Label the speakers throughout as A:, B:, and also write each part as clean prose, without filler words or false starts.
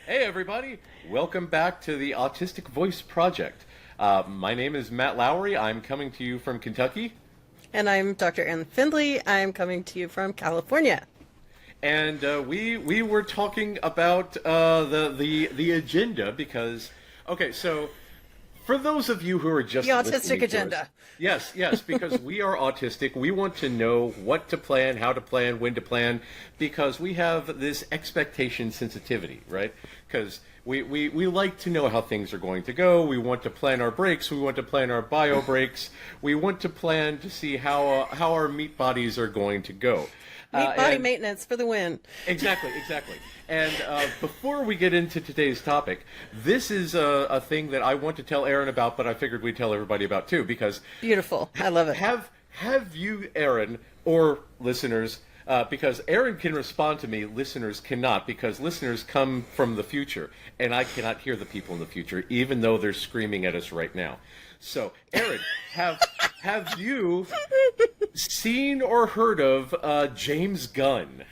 A: Hey everybody, welcome back to the Autistic Voice Project. My name is Matt Lowry. I'm coming to you from Kentucky.
B: And I'm Dr. Erin Findley. I'm coming to you from California.
A: And we were talking about the agenda because, okay, so for those of you who are just
B: The
A: listening
B: autistic
A: to
B: agenda.
A: us, yes, because we are autistic. We want to know what to plan, how to plan, when to plan, because we have this expectation sensitivity, right? Because we like to know how things are going to go. We want to plan our breaks. We want to plan our bio breaks. We want to plan to see how our meat bodies are going to go.
B: Meat body maintenance for the win.
A: Exactly. And before we get into today's topic, this is a thing that I want to tell Erin about, but I figured we'd tell everybody about too, because
B: Beautiful. I love it.
A: Have you, Erin, or listeners, because Erin can respond to me, listeners cannot, because listeners come from the future, and I cannot hear the people in the future, even though they're screaming at us right now. So, Erin, have you seen or heard of James Gunn?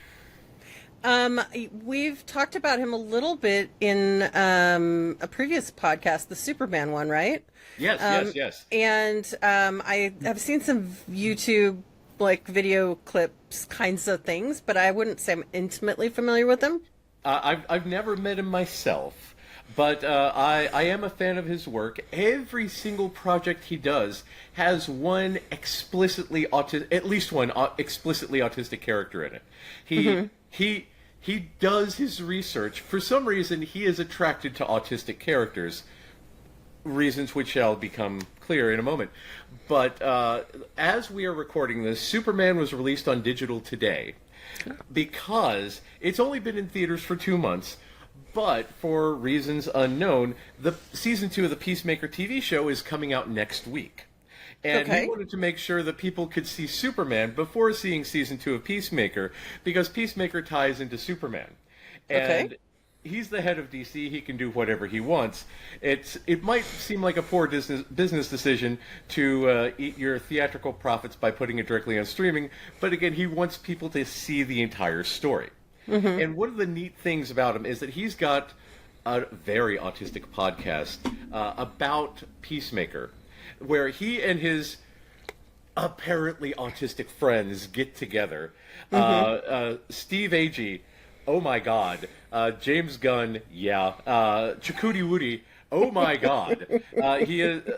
B: We've talked about him a little bit in a previous podcast, the Superman one, right?
A: Yes.
B: And I have seen some YouTube video clips kinds of things, but I wouldn't say I'm intimately familiar with him.
A: I've never met him myself, but I am a fan of his work. Every single project he does has one explicitly at least one explicitly autistic character in it. He does his research. For some reason, he is attracted to autistic characters, reasons which shall become clear in a moment. But as we are recording this, Superman was released on digital today because it's only been in theaters for 2 months, but for reasons unknown, the season 2 of the Peacemaker TV show is coming out next week. And he wanted to make sure that people could see Superman before seeing season 2 of Peacemaker, because Peacemaker ties into Superman. And he's the head of DC. He can do whatever he wants. It might seem like a poor business decision to eat your theatrical profits by putting it directly on streaming, but again, he wants people to see the entire story. And one of the neat things about him is that he's got a very autistic podcast about Peacemaker, where he and his apparently autistic friends get together. Steve Agee, oh my god. James Gunn, yeah. Chakudi Woody, oh my god.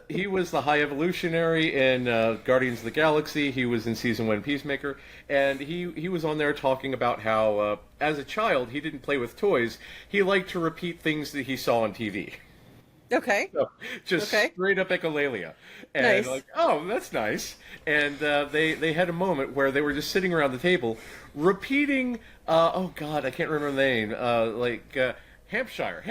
A: He was the High Evolutionary in Guardians of the Galaxy. He was in season 1 Peacemaker. And he was on there talking about how, as a child, he didn't play with toys. He liked to repeat things that he saw on TV.
B: Okay.
A: So, just straight up echolalia. And
B: nice.
A: oh, that's nice. And they had a moment where they were just sitting around the table repeating, oh God, I can't remember the name, Hampshire,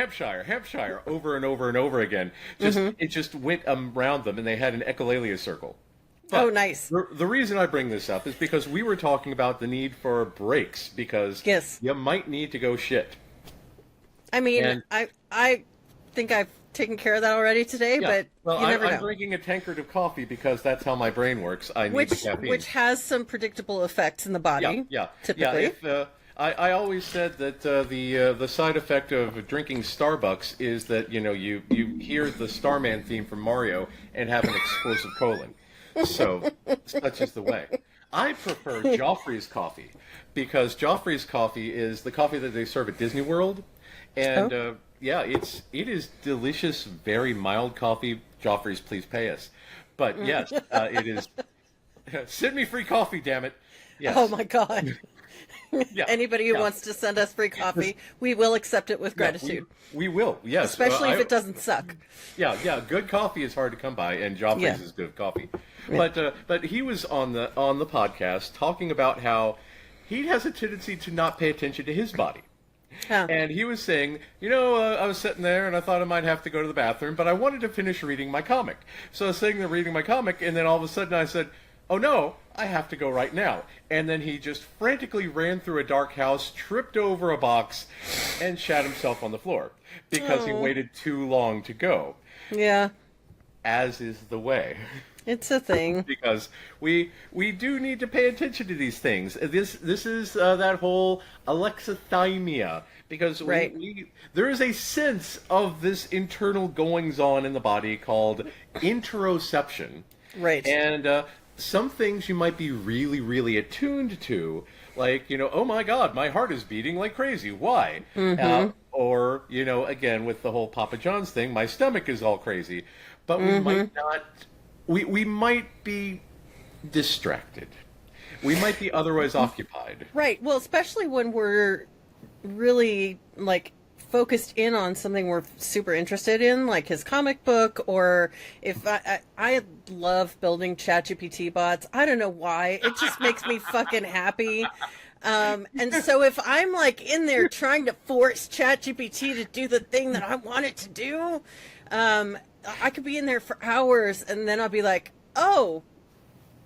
A: over and over and over again. It just went around them, and they had an echolalia circle. But
B: nice.
A: The reason I bring this up is because we were talking about the need for breaks, because you might need to go shit.
B: I mean, I think I've taken care of that already today, but you never know.
A: I'm drinking a tankard of coffee because that's how my brain works. I need the caffeine.
B: Which has some predictable effects in the body, typically.
A: Yeah, I always said that the side effect of drinking Starbucks is that, you hear the Starman theme from Mario and have an explosive colon. So, such is the way. I prefer Joffrey's coffee, because Joffrey's coffee is the coffee that they serve at Disney World. And, it is delicious, very mild coffee. Joffrey's, please pay us. But yes, it is. Send me free coffee, damn it. Yes.
B: Oh my God. Anybody who wants to send us free coffee, we will accept it with gratitude.
A: We will, yes.
B: Especially if it doesn't suck.
A: Yeah. Good coffee is hard to come by, and Joffrey's is good coffee. But he was on the podcast talking about how he has a tendency to not pay attention to his body. And he was saying, I was sitting there and I thought I might have to go to the bathroom, but I wanted to finish reading my comic. So I was sitting there reading my comic, and then all of a sudden I said, oh no, I have to go right now. And then he just frantically ran through a dark house, tripped over a box, and shat himself on the floor because he waited too long to go.
B: Yeah.
A: As is the way.
B: It's a thing.
A: Because we do need to pay attention to these things. This is that whole alexithymia, because
B: Right.
A: there is a sense of this internal goings on in the body called interoception.
B: Right.
A: And some things you might be really, really attuned to, like, oh my God, my heart is beating like crazy. Why? Or, again, with the whole Papa John's thing, my stomach is all crazy. But we might not, we might be distracted. We might be otherwise occupied.
B: Right. Well, especially when we're really like focused in on something we're super interested in, like his comic book, or if I love building ChatGPT bots. I don't know why. It just makes me fucking happy. And so if I'm like in there trying to force ChatGPT to do the thing that I want it to do, I could be in there for hours, and then I'll be like, oh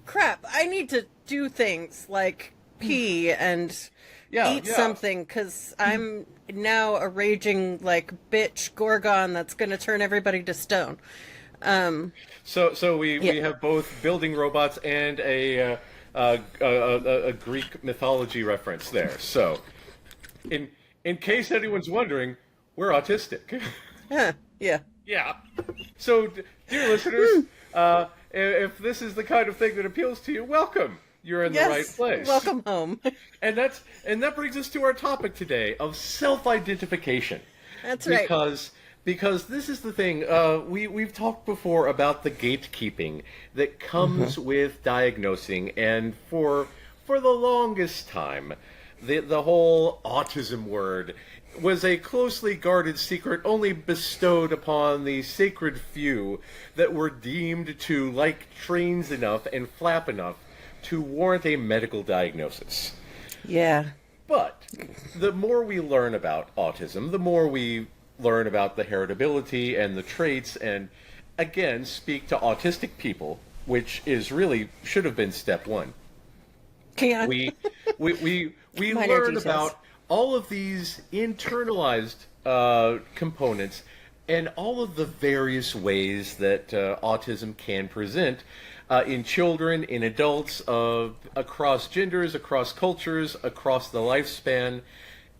B: crap, I need to do things like pee and eat something, because I'm now a raging like bitch gorgon that's going to turn everybody to stone.
A: So we have both building robots and a Greek mythology reference there. So in case anyone's wondering, we're autistic.
B: Yeah.
A: Yeah. So, dear listeners, if this is the kind of thing that appeals to you, welcome. You're in the right place.
B: Welcome home.
A: And that brings us to our topic today of self-identification.
B: That's right.
A: Because this is the thing. We've talked before about the gatekeeping that comes with diagnosing, and for the longest time, the whole autism word was a closely guarded secret only bestowed upon the sacred few that were deemed to like trains enough and flap enough to warrant a medical diagnosis.
B: Yeah.
A: But the more we learn about autism, the more we learn about the heritability and the traits, and again speak to autistic people, which is really should have been step one.
B: Yeah.
A: We learn about all of these internalized components and all of the various ways that autism can present in children, in adults, across genders, across cultures, across the lifespan,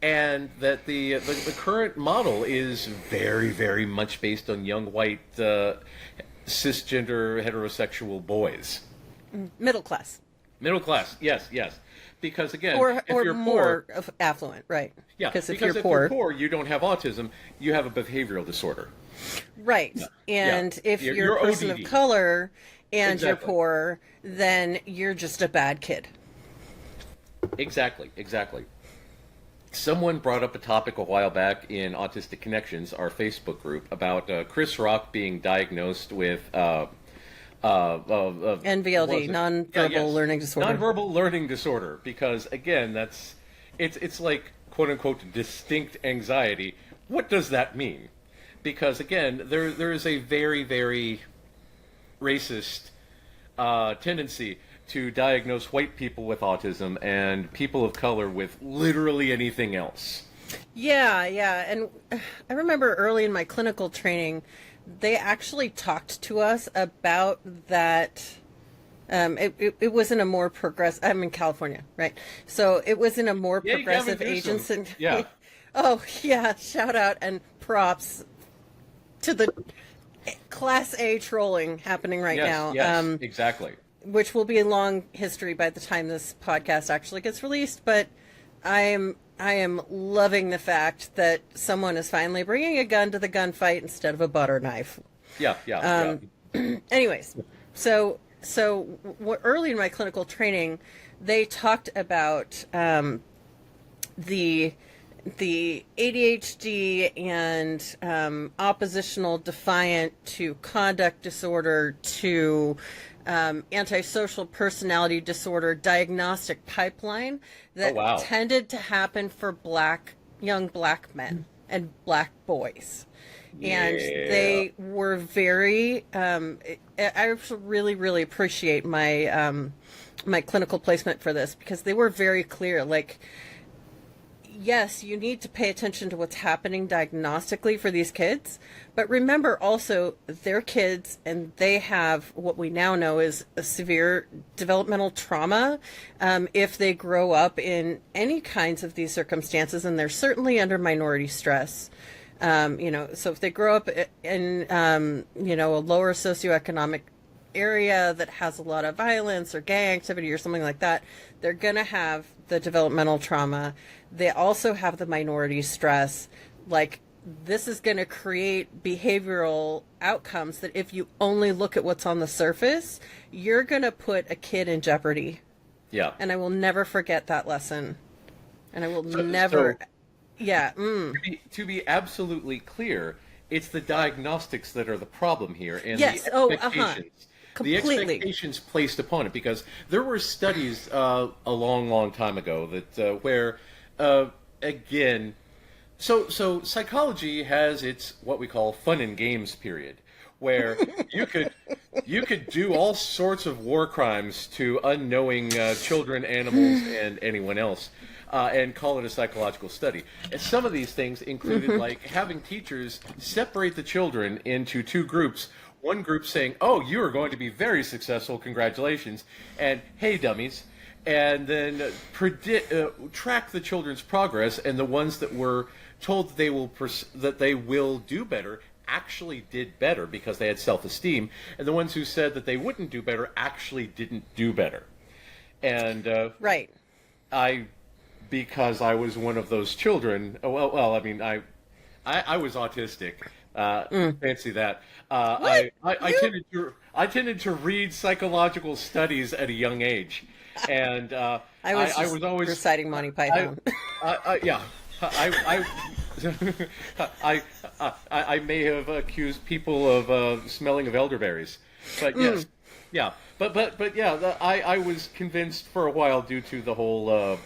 A: and that the current model is very, very much based on young white cisgender heterosexual boys.
B: Middle class.
A: Middle class, yes. Because again,
B: or
A: if you're
B: more
A: poor,
B: affluent, right?
A: yeah.
B: Because if
A: you're
B: you're
A: poor, you don't have autism. You have a behavioral disorder.
B: Right. And if you're a person
A: ODD.
B: of color and you're
A: Exactly.
B: poor, then you're just a bad kid.
A: Exactly. Someone brought up a topic a while back in Autistic Connections, our Facebook group, about Chris Rock being diagnosed with
B: NVLD, nonverbal learning disorder.
A: Nonverbal learning disorder, because again, it's like quote unquote distinct anxiety. What does that mean? Because again, there is a very, very racist tendency to diagnose white people with autism and people of color with literally anything else.
B: Yeah. And I remember early in my clinical training, they actually talked to us about that. It was in a more progressive. I'm in California, right? So it was in a more progressive agency.
A: Yeah.
B: Oh yeah! Shout out and props to the Class A trolling happening right now.
A: Yes, exactly.
B: Which will be a long history by the time this podcast actually gets released. But I am loving the fact that someone is finally bringing a gun to the gunfight instead of a butter knife.
A: Yeah.
B: Anyways, so early in my clinical training, they talked about the ADHD and oppositional defiant to conduct disorder to antisocial personality disorder diagnostic pipeline that tended to happen for young black men and black boys. And they were very, I really, really appreciate my, my clinical placement for this, because they were very clear. Like, yes, you need to pay attention to what's happening diagnostically for these kids, but remember also they're kids and they have what we now know is a severe developmental trauma if they grow up in any kinds of these circumstances, and they're certainly under minority stress. So if they grow up in, a lower socioeconomic area that has a lot of violence or gang activity or something like that, they're going to have the developmental trauma. They also have the minority stress. Like, this is going to create behavioral outcomes that if you only look at what's on the surface, you're going to put a kid in jeopardy.
A: Yeah.
B: And I will never forget that lesson. And I will never... Yeah.
A: To be absolutely clear, it's the diagnostics that are the problem here, and
B: yes.
A: the expectations.
B: Completely.
A: The expectations placed upon it, because there were studies a long time ago that where again, so psychology has its what we call fun and games period, where you could do all sorts of war crimes to unknowing children, animals, and anyone else. And call it a psychological study. And some of these things included like having teachers separate the children into two groups. One group saying, "Oh, you are going to be very successful, congratulations," and "Hey, dummies," and then track the children's progress. And the ones that were told that they will do better actually did better because they had self-esteem, and the ones who said that they wouldn't do better actually didn't do better. And
B: right.
A: Because I was one of those children. Well, I mean, I was autistic. Fancy that. I tended to read psychological studies at a young age, and
B: I was always reciting Monty Python.
A: I may have accused people of smelling of elderberries, but yes, yeah, but yeah, I was convinced for a while due to the whole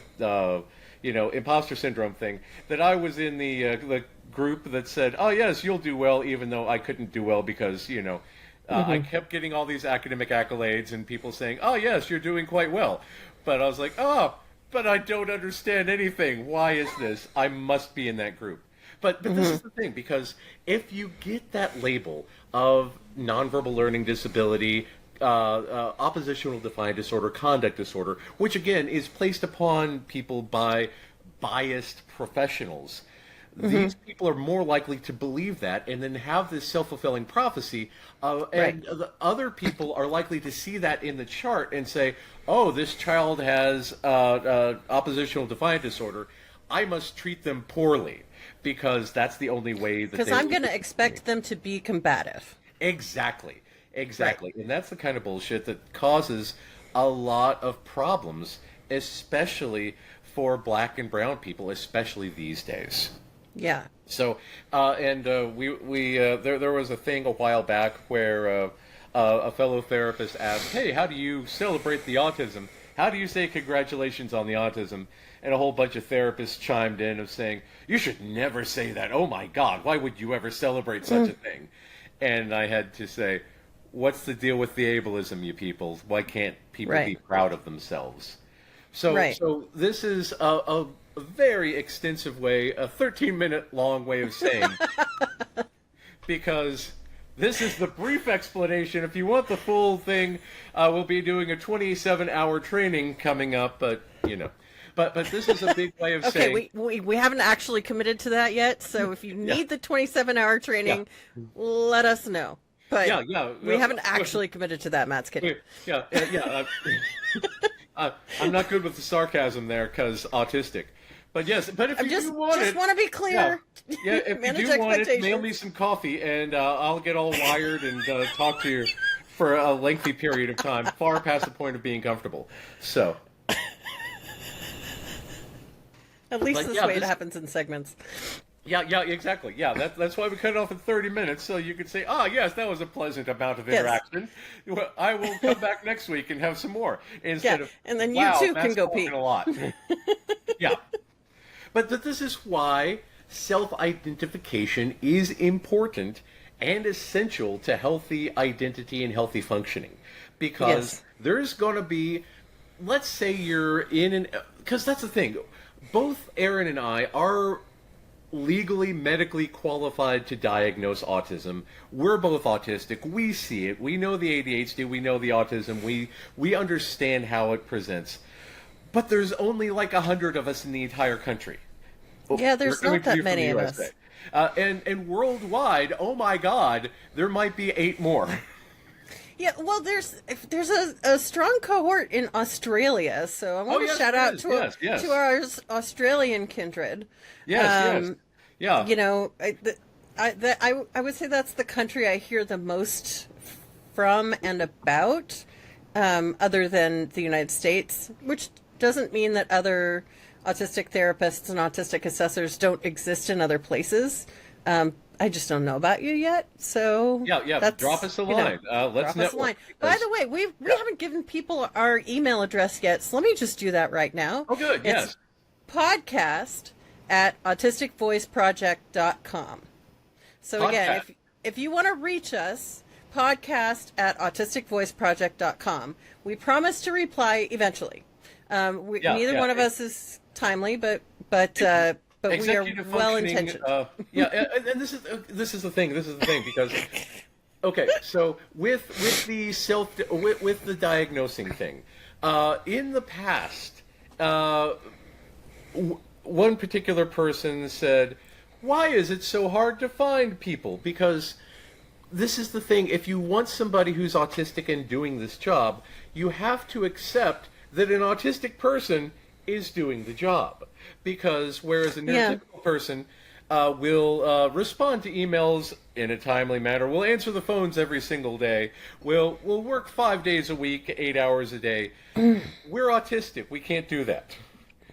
A: imposter syndrome thing that I was in the group that said, "Oh yes, you'll do well," even though I couldn't do well because I kept getting all these academic accolades and people saying, "Oh yes, you're doing quite well," but I was like, "Oh, but I don't understand anything. Why is this? I must be in that group." But this is the thing, because if you get that label of nonverbal learning disability, oppositional defiant disorder, conduct disorder, which again is placed upon people by biased professionals, these people are more likely to believe that and then have this self-fulfilling prophecy, and the other people are likely to see that in the chart and say, "Oh, this child has oppositional defiant disorder. I must treat them poorly because that's the only way that
B: because I'm going to expect them to be combative."
A: Exactly. Right. And that's the kind of bullshit that causes a lot of problems, especially for black and brown people, especially these days.
B: Yeah.
A: So, there was a thing a while back where a fellow therapist asked, "Hey, how do you celebrate the autism? How do you say congratulations on the autism?" And a whole bunch of therapists chimed in of saying, "You should never say that. Oh my God, why would you ever celebrate such a thing?" And I had to say, what's the deal with the ableism, you people? Why can't people be proud of themselves? So this is a very extensive way, a 13-minute long way of saying, because this is the brief explanation. If you want the full thing, we'll be doing a 27-hour training coming up, but But this is a big way of saying...
B: Okay, we haven't actually committed to that yet, so if you need the 27-hour training, let us know. But we haven't actually committed to that, Matt's kidding.
A: I'm not good with the sarcasm there because autistic. But yes, but if you want
B: to be clear.
A: If you do want it, mail me some coffee and I'll get all wired and talk to you for a lengthy period of time, far past the point of being comfortable. So...
B: At least it happens in segments.
A: Yeah, exactly. Yeah, that's why we cut it off in 30 minutes, so you could say, yes, that was a pleasant amount of interaction. Yes. Well, I will come back next week and have some more. Instead of,
B: and then you too can go pee.
A: A lot. Yeah. But this is why self-identification is important and essential to healthy identity and healthy functioning. Because there's going to be let's say you're in an, because that's the thing, both Erin and I are legally, medically qualified to diagnose autism. We're both autistic. We see it. We know the ADHD. We know the autism. We understand how it presents. But there's only like 100 of us in the entire country.
B: Yeah, there's
A: We're coming
B: not
A: to
B: that
A: you from
B: many
A: the
B: of
A: USA.
B: us.
A: And worldwide, oh my God, there might be 8 more.
B: Yeah, well, there's a strong cohort in Australia, so I want to
A: yes,
B: shout
A: there
B: out
A: is.
B: to
A: Yes.
B: to our Australian kindred.
A: Yes. Yeah.
B: You know, I would say that's the country I hear the most from and about, other than the United States, which doesn't mean that other autistic therapists and autistic assessors don't exist in other places. I just don't know about you yet, so
A: Yeah.
B: that's,
A: Drop us a
B: you know,
A: line. Let's
B: drop us a line.
A: network.
B: By the way, we haven't given people our email address yet, so let me just do that right now.
A: Oh, good. Yes.
B: It's podcast@autisticvoiceproject.com. So again, if you want to reach us, podcast@autisticvoiceproject.com. We promise to reply eventually. Neither one of us is timely, but we are well intentioned.
A: And this is the thing. This is the thing because okay, so with the diagnosing thing, in the past, one particular person said, "Why is it so hard to find people?" Because this is the thing. If you want somebody who's autistic and doing this job, you have to accept that an autistic person is doing the job. Because whereas a neurotypical person will respond to emails in a timely manner, will answer the phones every single day, will work 5 days a week, 8 hours a day, we're autistic. We can't do that.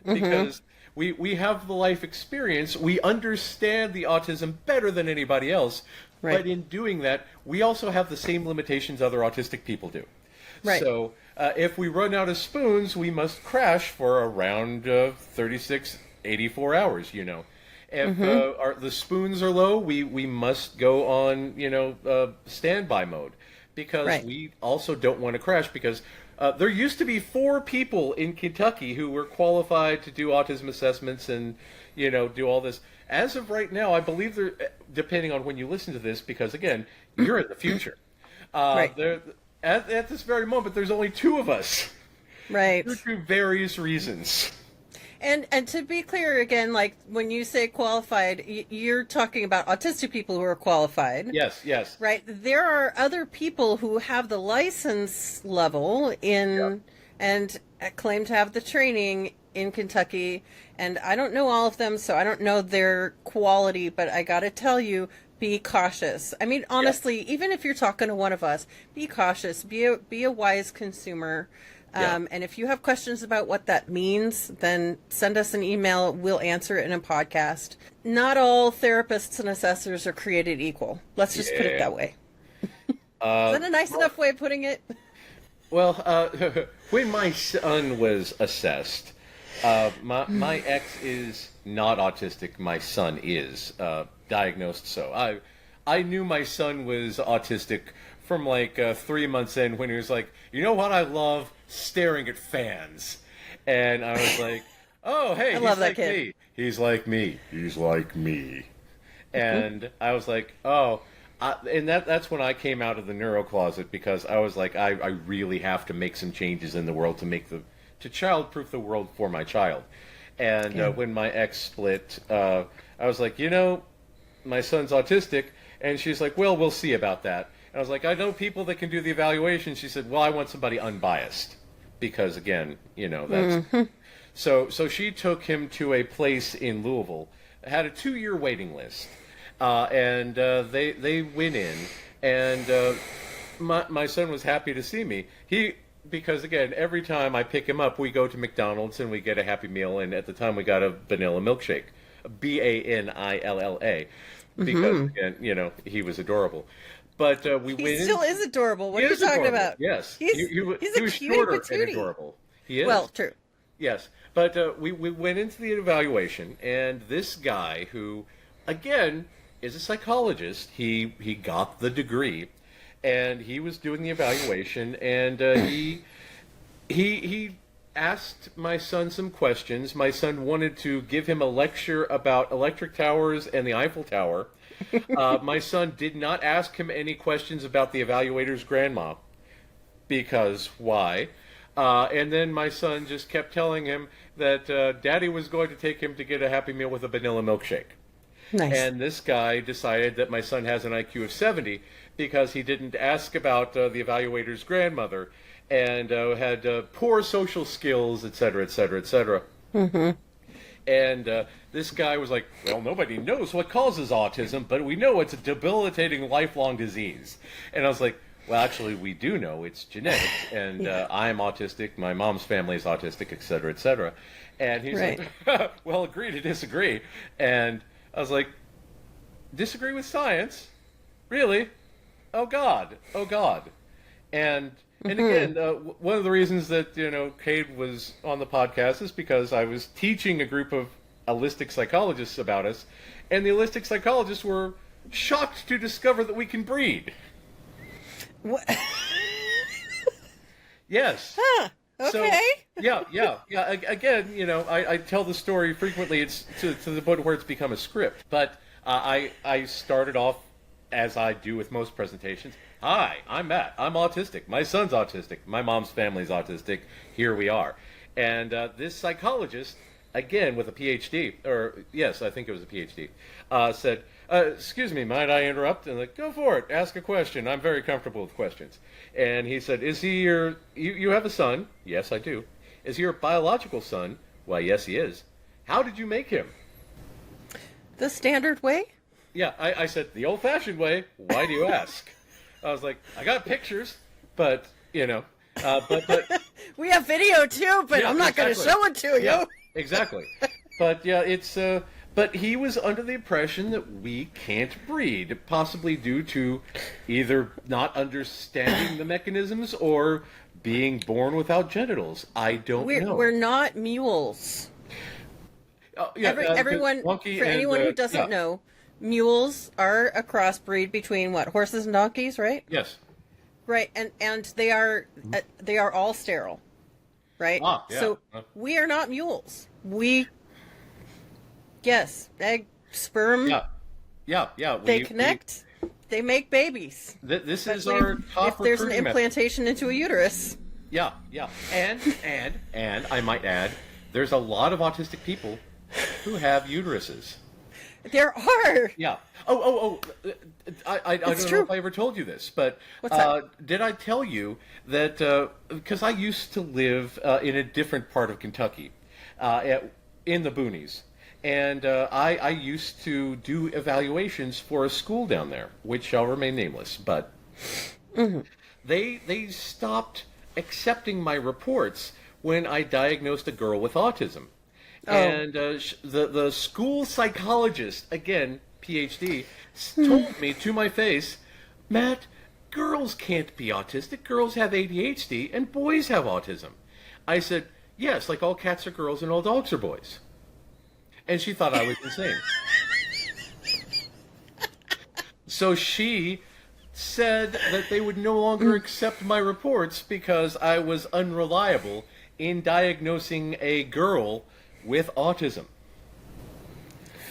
A: Because we have the life experience. We understand the autism better than anybody else. Right. But in doing that, we also have the same limitations other autistic people do. Right. So if we run out of spoons, we must crash for around 36, 84 hours, you know. If the spoons are low, we must go on, standby mode. Because we also don't want to crash because there used to be 4 people in Kentucky who were qualified to do autism assessments and, do all this. As of right now, I believe there, depending on when you listen to this, because again, you're in the future. At this very moment, there's only 2 of us.
B: Right.
A: Due to various reasons.
B: And to be clear again, like when you say qualified, you're talking about autistic people who are qualified.
A: Yes.
B: Right. There are other people who have the license level and claim to have the training in Kentucky. And I don't know all of them, so I don't know their quality, but I got to tell you, be cautious. I mean, honestly, even if you're talking to one of us, be cautious, be a wise consumer. And if you have questions about what that means, then send us an email. We'll answer it in a podcast. Not all therapists and assessors are created equal. Let's just put it that way. Is that a nice enough way of putting it?
A: Well, when my son was assessed, my ex is not autistic. My son is diagnosed so. I knew my son was autistic from like 3 months in when he was like, you know what I love? Staring at fans. And I was like, oh, hey, he's like me. He's like me. He's like me. And I was like, oh. And that's when I came out of the neuro closet because I was like, I really have to make some changes in the world to child-proof the world for my child. And when my ex split, I was like, my son's autistic. And she's like, well, we'll see about that. And I was like, I know people that can do the evaluation. She said, well, I want somebody unbiased. Because, again, that's... So she took him to a place in Louisville, had a 2-year waiting list. And they went in, and my son was happy to see me. Because, again, every time I pick him up, we go to McDonald's and we get a Happy Meal, and at the time we got a vanilla milkshake, Banilla, because, again, he was adorable. But we went in.
B: He still is adorable. What are you talking about?
A: Yes.
B: He's
A: he
B: a
A: was
B: cutie
A: shorter
B: patootie.
A: and adorable. He is.
B: Well, true.
A: Yes. But we went into the evaluation, and this guy who, again, is a psychologist, he got the degree, and he was doing the evaluation, and he asked my son some questions. My son wanted to give him a lecture about electric towers and the Eiffel Tower. My son did not ask him any questions about the evaluator's grandma, because why? And then my son just kept telling him that Daddy was going to take him to get a Happy Meal with a vanilla milkshake.
B: Nice.
A: And this guy decided that my son has an IQ of 70 because he didn't ask about the evaluator's grandmother and had poor social skills, et cetera, et cetera, et cetera.
B: Mm-hmm.
A: And this guy was like, well, nobody knows what causes autism, but we know it's a debilitating lifelong disease. And I was like, well, actually, we do know it's genetic, and I'm autistic, my mom's family is autistic, et cetera, et cetera. And he's like, well, agree to disagree. And I was like, disagree with science? Really? Oh, God. Oh, God. And again, one of the reasons that, Cade was on the podcast is because I was teaching a group of holistic psychologists about us, and the holistic psychologists were shocked to discover that we can breed.
B: What?
A: Yes.
B: Huh. Okay.
A: So, yeah. Again, I tell the story frequently. It's to the point where it's become a script. But I started off, as I do with most presentations. Hi, I'm Matt. I'm autistic. My son's autistic. My mom's family's autistic. Here we are. And this psychologist, again with a PhD, or yes, I think it was a PhD, said, excuse me, might I interrupt? And like, go for it. Ask a question. I'm very comfortable with questions. And he said, is he you have a son? Yes, I do. Is he your biological son? Why, yes, he is. How did you make him?
B: The standard way?
A: Yeah, I said, the old-fashioned way. Why do you ask? I was like, I got pictures, but, but
B: we have video too, but
A: yeah,
B: I'm not going to show it to you.
A: Yeah, exactly. But yeah, it's but he was under the impression that we can't breed, possibly due to either not understanding the mechanisms or being born without genitals. I don't know.
B: We're not mules. Everyone, for anyone who doesn't know, mules are a crossbreed between what, horses and donkeys, right?
A: Yes.
B: Right, and they are all sterile, right?
A: Ah, yeah.
B: So we are not mules. Yes, egg, sperm.
A: Yeah.
B: They connect. They make babies.
A: This is our top
B: if there's an
A: recruiting
B: implantation into a uterus.
A: Yeah. And I might add, there's a lot of autistic people who have uteruses.
B: There are.
A: Yeah. I don't know if I ever told you this, but
B: What's that?
A: Did I tell you that, because I used to live in a different part of Kentucky, in the boonies, and I used to do evaluations for a school down there, which shall remain nameless, but they stopped accepting my reports when I diagnosed a girl with autism. Oh. And the school psychologist, again, PhD, told me to my face, Matt, girls can't be autistic. Girls have ADHD, and boys have autism. I said, yes, like all cats are girls and all dogs are boys. And she thought I was insane. So she said that they would no longer accept my reports because I was unreliable in diagnosing a girl with autism.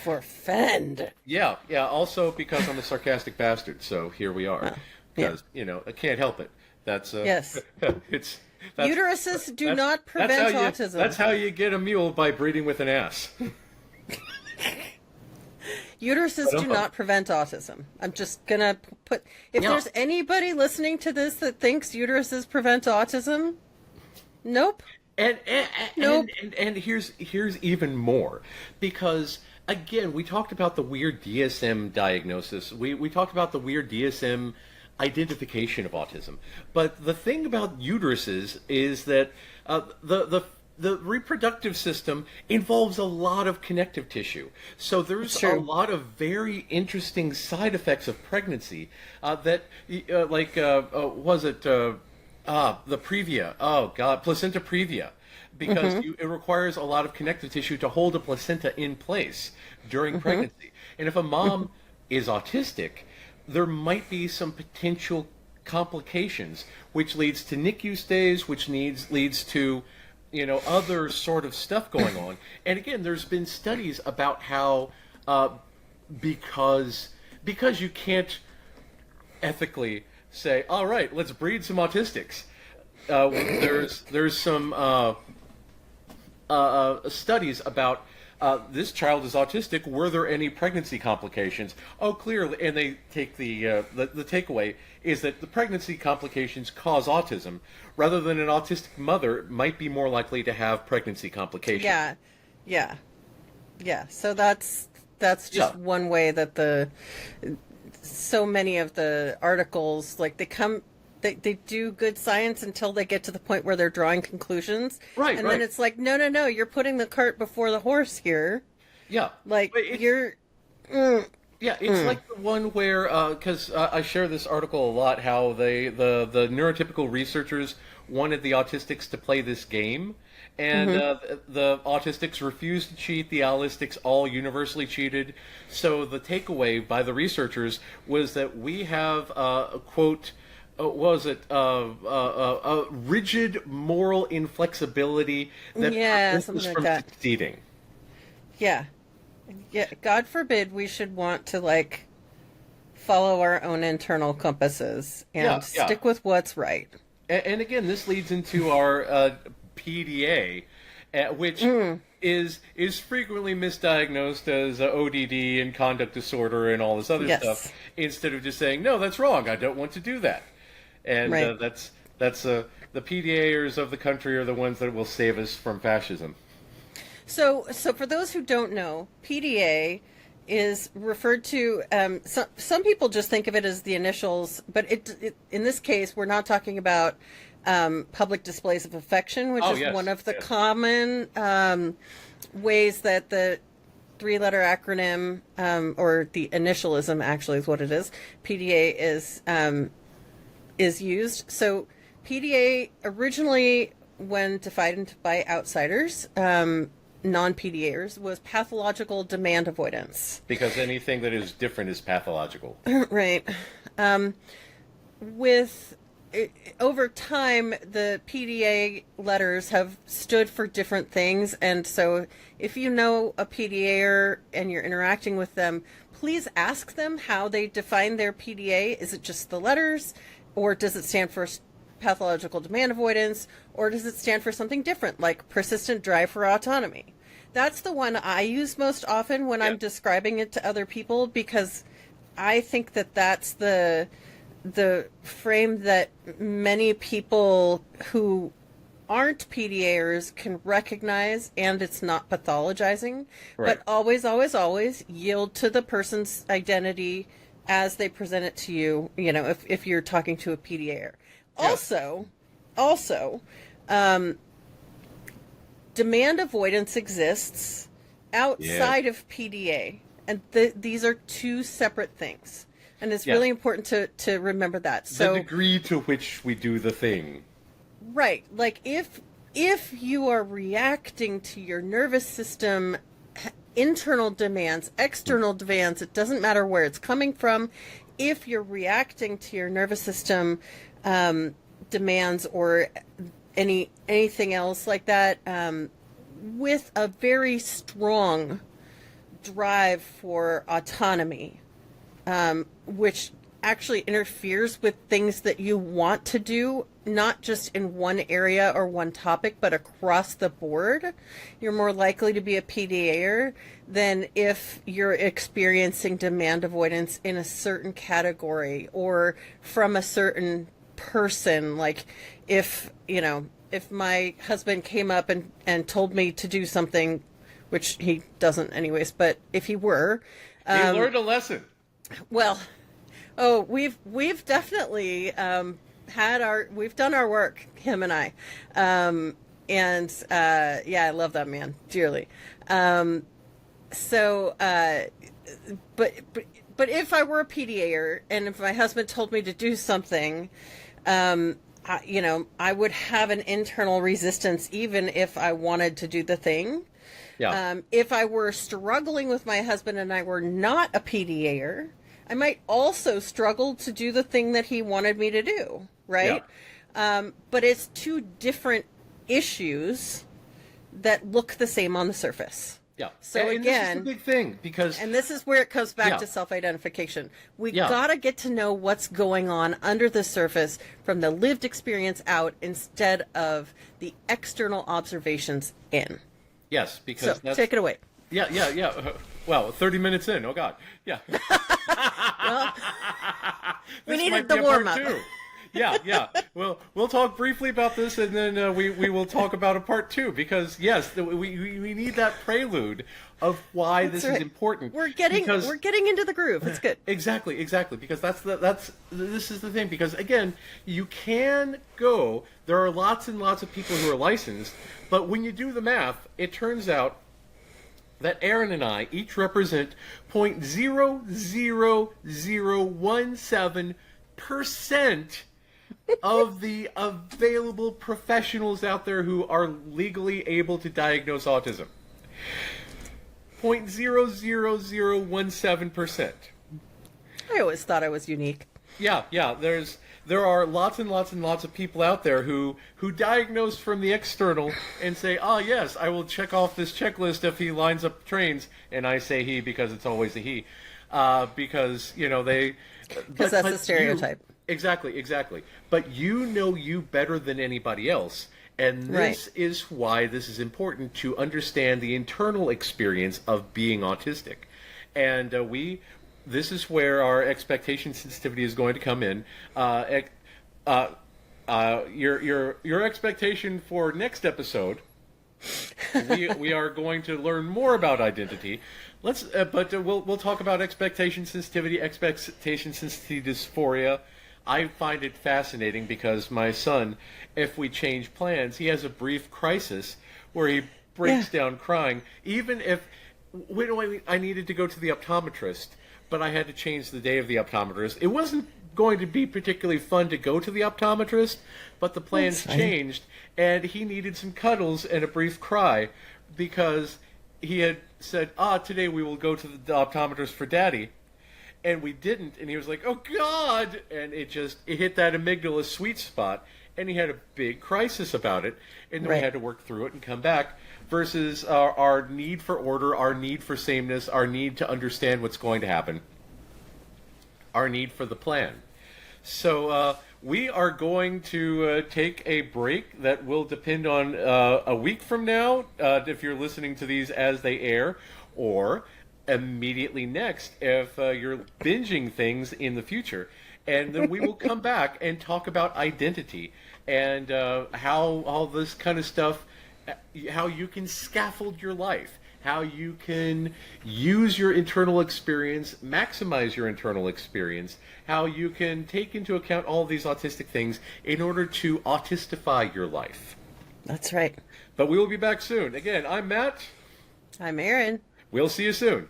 B: Forfend.
A: Yeah. Also because I'm a sarcastic bastard, so here we are. Because I can't help it. That's
B: yes. Uteruses do not prevent autism.
A: That's how you get a mule, by breeding with an ass.
B: Uteruses do not prevent autism. I'm just gonna put. If there's anybody listening to this that thinks uteruses prevent autism, nope.
A: And here's even more, because again, we talked about the weird DSM diagnosis. We talked about the weird DSM identification of autism. But the thing about uteruses is that the reproductive system involves a lot of connective tissue. So there's a lot of very interesting side effects of pregnancy that, was it the previa? Oh God, placenta previa. Because it requires a lot of connective tissue to hold a placenta in place during pregnancy. And if a mom is autistic, there might be some potential complications, which leads to NICU stays, which leads to other sort of stuff going on. And again, there's been studies about how because you can't ethically say, all right, let's breed some autistics. There's some studies about this child is autistic. Were there any pregnancy complications? Oh, clearly, and they take the takeaway is that the pregnancy complications cause autism, rather than an autistic mother might be more likely to have pregnancy complications.
B: Yeah. So that's just one way that so many of the articles, like, they do good science until they get to the point where they're drawing conclusions.
A: Right.
B: And then it's like, no, you're putting the cart before the horse here.
A: Yeah.
B: Like, you're...
A: Yeah, it's like the one where, because I share this article a lot, how the neurotypical researchers wanted the autistics to play this game, and the autistics refused to cheat, the allistics all universally cheated. So the takeaway by the researchers was that we have, quote, a rigid moral inflexibility that prevents us from succeeding.
B: Yeah. God forbid we should want to, like, follow our own internal compasses and stick with what's right.
A: And again, this leads into our PDA, which is frequently misdiagnosed as ODD and conduct disorder and all this other stuff, instead of just saying, no, that's wrong, I don't want to do that. And that's the PDAers of the country are the ones that will save us from fascism.
B: So for those who don't know, PDA is referred to. Some people just think of it as the initials, but in this case, we're not talking about public displays of affection, which is one of the common ways that the three-letter acronym, or the initialism, actually, is what it is. PDA is used. So PDA originally, when defined by outsiders, non-PDAers, was pathological demand avoidance.
A: Because anything that is different is pathological.
B: Right. Over time, the PDA letters have stood for different things, and so if you know a PDAer and you're interacting with them, please ask them how they define their PDA. Is it just the letters, or does it stand for pathological demand avoidance, or does it stand for something different, like persistent drive for autonomy? That's the one I use most often when I'm describing it to other people, because I think that that's the frame that many people who aren't PDAers can recognize, and it's not pathologizing, but always, always, always yield to the person's identity as they present it to you, if you're talking to a PDAer. Also, demand avoidance exists outside of PDA, and these are two separate things. And it's really important to remember that. So, the
A: degree to which we do the thing.
B: Right. Like, if you are reacting to your nervous system internal demands, external demands, it doesn't matter where it's coming from. If you're reacting to your nervous system demands or anything else like that, with a very strong drive for autonomy, which actually interferes with things that you want to do, not just in one area or one topic, but across the board, you're more likely to be a PDAer than if you're experiencing demand avoidance in a certain category or from a certain person. Like, if my husband came up and told me to do something, which he doesn't anyways, but if he were...
A: he learned a lesson.
B: Well... Oh, we've definitely we've done our work, him and I, I love that man dearly. But if I were a PDAer and if my husband told me to do something, I would have an internal resistance even if I wanted to do the thing. Yeah. If I were struggling with my husband and I were not a PDAer, I might also struggle to do the thing that he wanted me to do, right? Yeah. But it's two different issues that look the same on the surface.
A: Yeah.
B: So
A: and
B: again,
A: this is the big thing because
B: and this is where it comes back
A: Yeah.
B: to self-identification. We
A: Yeah.
B: gotta get to know what's going on under the surface from the lived experience out instead of the external observations in.
A: yes, because
B: So
A: that's
B: take it away.
A: yeah. Well, 30 minutes in. Oh God. Yeah.
B: Well, we
A: This
B: needed
A: might
B: the
A: be a part
B: warm-up.
A: two. Yeah. Well, we'll talk briefly about this, and then we will talk about a part two because yes, we need that prelude of why this
B: That's
A: is
B: right.
A: important.
B: We're getting into the groove. It's good.
A: Exactly, because this is the thing. Because again, you can go. There are lots and lots of people who are licensed, but when you do the math, it turns out that Erin and I each represent 0.00017% of the available professionals out there who are legally able to diagnose autism. 0.00017%.
B: I always thought I was unique.
A: Yeah. There are lots and lots and lots of people out there who diagnose from the external and say, yes, I will check off this checklist if he lines up trains, and I say he because it's always a he, because they.
B: Because that's a stereotype.
A: Exactly. But you know you better than anybody else. And this is why this is important to understand the internal experience of being autistic. And this is where our expectation sensitivity is going to come in. Your expectation for next episode, we are going to learn more about identity. We'll talk about expectation sensitivity dysphoria. I find it fascinating because my son, if we change plans, he has a brief crisis where he breaks down crying. Even if I needed to go to the optometrist, but I had to change the day of the optometrist. It wasn't going to be particularly fun to go to the optometrist, but the plans changed, and he needed some cuddles and a brief cry because he had said, today we will go to the optometrist for Daddy. And we didn't, and he was like, oh God! And it hit that amygdala sweet spot, and he had a big crisis about it, and then we had to work through it and come back, versus our need for order, our need for sameness, our need to understand what's going to happen, our need for the plan. So we are going to take a break that will depend on a week from now, if you're listening to these as they air, or immediately next if you're binging things in the future. And then we will come back and talk about identity and how all this kind of stuff, how you can scaffold your life, how you can use your internal experience, maximize your internal experience, how you can take into account all these autistic things in order to autistify your life.
B: That's right.
A: But we will be back soon. Again, I'm Matt.
B: I'm Erin.
A: We'll see you soon.